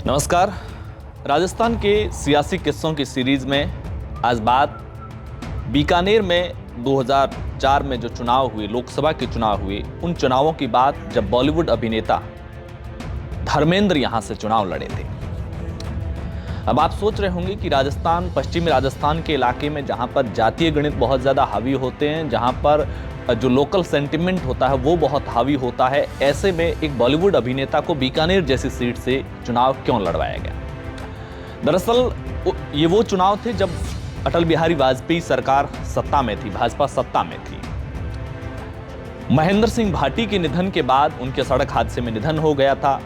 नमस्कार। राजस्थान के सियासी किस्सों की सीरीज में आज बात बीकानेर में 2004 में जो चुनाव हुए, लोकसभा के चुनाव हुए, उन चुनावों की बात जब बॉलीवुड अभिनेता धर्मेंद्र यहां से चुनाव लड़े थे। अब आप सोच रहे होंगे कि राजस्थान, पश्चिमी राजस्थान के इलाके में जहां पर जातीय गणित बहुत ज़्यादा हावी होते हैं, जहां पर जो लोकल सेंटिमेंट होता है वो बहुत हावी होता है, ऐसे में एक बॉलीवुड अभिनेता को बीकानेर जैसी सीट से चुनाव क्यों लड़वाया गया। दरअसल ये वो चुनाव थे जब अटल बिहारी वाजपेयी सरकार सत्ता में थी, भाजपा सत्ता में थी। महेंद्र सिंह भाटी के निधन के बाद, उनके सड़क हादसे में निधन हो गया था।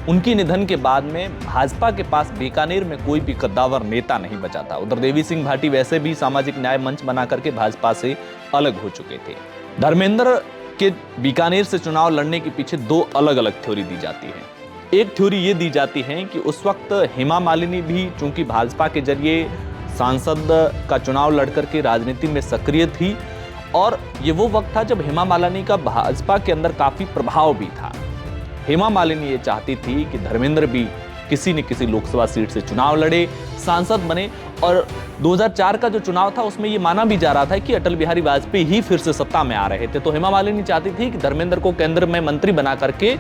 उनके निधन के बाद में भाजपा के पास बीकानेर में कोई भी कद्दावर नेता नहीं बचा था। उधर देवी सिंह भाटी वैसे भी सामाजिक न्याय मंच बना करके भाजपा से अलग हो चुके थे। धर्मेंद्र के बीकानेर से चुनाव लड़ने के पीछे दो अलग अलग थ्योरी दी जाती है। एक थ्योरी ये दी जाती है कि उस वक्त हेमा मालिनी भी चूंकि भाजपा के जरिए सांसद का चुनाव लड़कर के राजनीति में सक्रिय थी, और ये वो वक्त था जब हेमा मालिनी का भाजपा के अंदर काफी प्रभाव भी था। हेमा मालिनी ये चाहती थी कि धर्मेंद्र भी किसी न किसी लोकसभा सीट से चुनाव लड़े, सांसद बने, और 2004 का जो चुनाव था उसमें ये माना भी जा रहा था कि अटल बिहारी वाजपेयी ही फिर से सत्ता में आ रहे थे। तो हेमा मालिनी चाहती थी कि धर्मेंद्र को केंद्र में मंत्री बना करके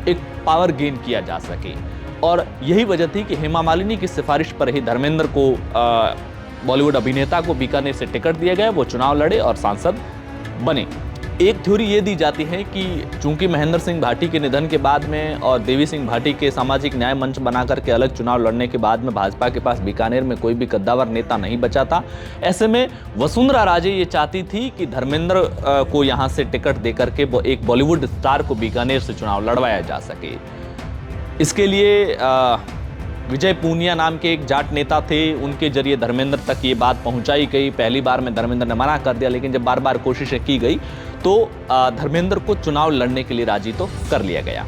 एक पावर गेन किया जा सके, और यही वजह थी कि हेमा मालिनी की सिफारिश पर ही धर्मेंद्र को, बॉलीवुड अभिनेता को, बीकानेर से टिकट दिया गया, वो चुनाव लड़े और सांसद बने। एक थ्योरी ये दी जाती है कि चूंकि महेंद्र सिंह भाटी के निधन के बाद में और देवी सिंह भाटी के सामाजिक न्याय मंच बना करके अलग चुनाव लड़ने के बाद में भाजपा के पास बीकानेर में कोई भी कद्दावर नेता नहीं बचा था। ऐसे में वसुंधरा राजे ये चाहती थी कि धर्मेंद्र को यहाँ से टिकट देकर के एक बॉलीवुड स्टार को बीकानेर से चुनाव लड़वाया जा सके। इसके लिए विजय पूनिया नाम के एक जाट नेता थे, उनके जरिए धर्मेंद्र तक ये बात पहुंचाई गई। पहली बार में धर्मेंद्र ने मना कर दिया, लेकिन जब बार बार कोशिशें की गई तो धर्मेंद्र को चुनाव लड़ने के लिए राजी तो कर लिया गया।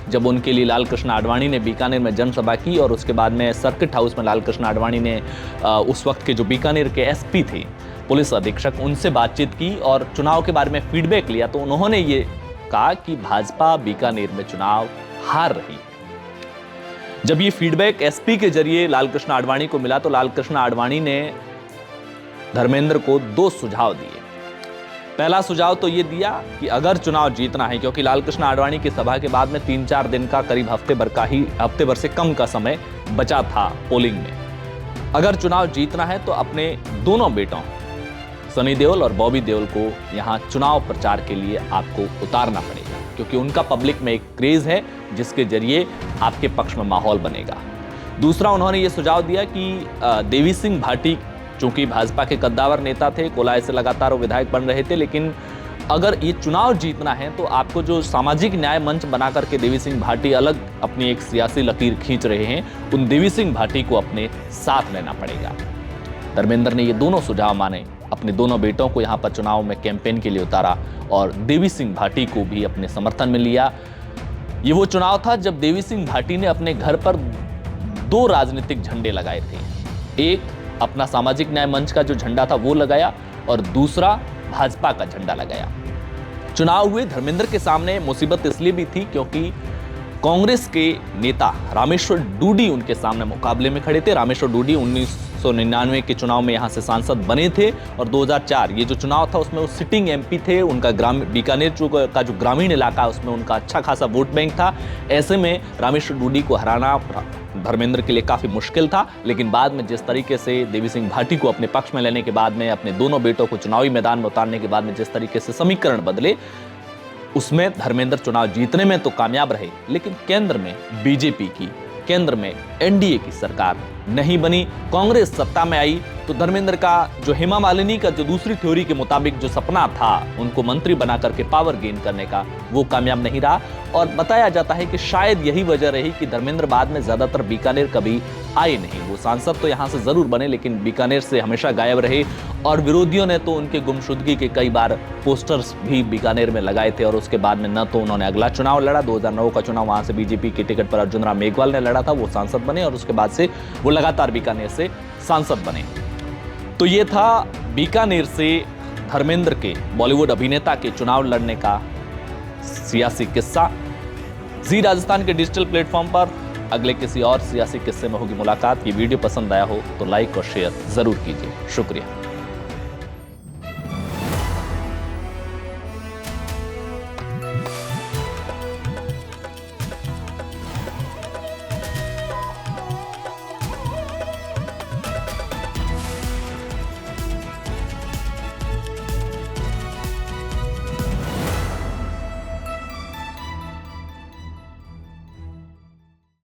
जब उनके लिए लाल कृष्ण आडवाणी ने बीकानेर में जनसभा की और उसके बाद में सर्किट हाउस में लाल कृष्ण आडवाणी ने उस वक्त के जो बीकानेर के एसपी थे, पुलिस अधीक्षक, उनसे बातचीत की और चुनाव के बारे में फीडबैक लिया, तो उन्होंने ये कहा कि भाजपा बीकानेर में चुनाव हार रही है। जब ये फीडबैक एसपी के जरिए लाल कृष्ण आडवाणी को मिला तो लाल कृष्ण आडवाणी ने धर्मेंद्र को दो सुझाव दिए। पहला सुझाव तो ये दिया कि अगर चुनाव जीतना है, क्योंकि लाल कृष्ण आडवाणी की सभा के बाद में 3-4 दिन का, करीब हफ्ते भर से कम का समय बचा था पोलिंग में, अगर चुनाव जीतना है तो अपने दोनों बेटों सनी देओल और बॉबी देओल को यहाँ चुनाव प्रचार के लिए आपको उतारना पड़ेगा, क्योंकि उनका पब्लिक में एक क्रेज है जिसके जरिए आपके पक्ष में माहौल बनेगा। दूसरा, उन्होंने ये सुझाव दिया कि देवी सिंह भाटी चूंकि भाजपा के कद्दावर नेता थे, कोलाय से लगातार वो विधायक बन रहे थे, लेकिन अगर ये चुनाव जीतना है तो आपको जो सामाजिक न्याय मंच बना करके देवी सिंह भाटी अलग अपनी एक सियासी लकीर खींच रहे हैं, उन देवी सिंह भाटी को अपने साथ लेना पड़ेगा। धर्मेंद्र ने ये दोनों सुझाव माने, अपने दोनों बेटों को यहाँ पर चुनाव में कैंपेन के लिए उतारा और देवी सिंह भाटी को भी अपने समर्थन में लिया। ये वो चुनाव था जब देवी सिंह भाटी ने अपने घर पर दो राजनीतिक झंडे लगाए थे। एक अपना सामाजिक न्याय मंच का जो झंडा था वो लगाया और दूसरा भाजपा का झंडा लगाया। चुनाव हुए, धर्मेंद्र के सामने मुसीबत इसलिए भी थी क्योंकि कांग्रेस के नेता रामेश्वर डूडी उनके सामने मुकाबले में खड़े थे। रामेश्वर डूडी 1999 के चुनाव में यहां से सांसद बने थे और 2004 ये जो चुनाव था उसमें वो सिटिंग एमपी थे। उनका बीकानेर का जो ग्रामीण इलाका है उसमें उनका अच्छा खासा वोट बैंक था। ऐसे में रामेश्वर डूडी को हराना धर्मेंद्र के लिए काफी मुश्किल था, लेकिन बाद में जिस तरीके से देवी सिंह भाटी को अपने पक्ष में लेने के बाद में, अपने दोनों बेटों को चुनावी मैदान में उतारने के बाद में जिस तरीके से समीकरण बदले, उसमें धर्मेंद्र चुनाव जीतने में तो कामयाब रहे, लेकिन केंद्र में बीजेपी की, केंद्र में एनडीए की सरकार नहीं बनी। कांग्रेस सत्ता में आई तो धर्मेंद्र का जो हेमा मालिनी का जो दूसरी थ्योरी के मुताबिक जो सपना था उनको मंत्री बना करके पावर गेन करने का, वो कामयाब नहीं रहा। और बताया जाता है कि शायद यही वजह रही कि धर्मेंद्र बाद में ज्यादातर बीकानेर कभी आए नहीं। वो सांसद तो यहाँ से जरूर बने, लेकिन बीकानेर से हमेशा गायब रहे और विरोधियों ने तो उनके गुमशुदगी के कई बार पोस्टर्स भी बीकानेर में लगाए थे। और उसके बाद में न तो उन्होंने अगला चुनाव लड़ा, 2009 का चुनाव वहां से बीजेपी के टिकट पर अर्जुन राम मेघवाल ने लड़ा था, वो सांसद बने और उसके बाद से वो लगातार बीकानेर से सांसद बने। तो ये था बीकानेर से धर्मेंद्र के, बॉलीवुड अभिनेता के चुनाव लड़ने का सियासी किस्सा। जी राजस्थान के डिजिटल प्लेटफॉर्म पर अगले किसी और सियासी किस्से में होगी मुलाकात। ये वीडियो पसंद आया हो तो लाइक और शेयर ज़रूर कीजिए। शुक्रिया।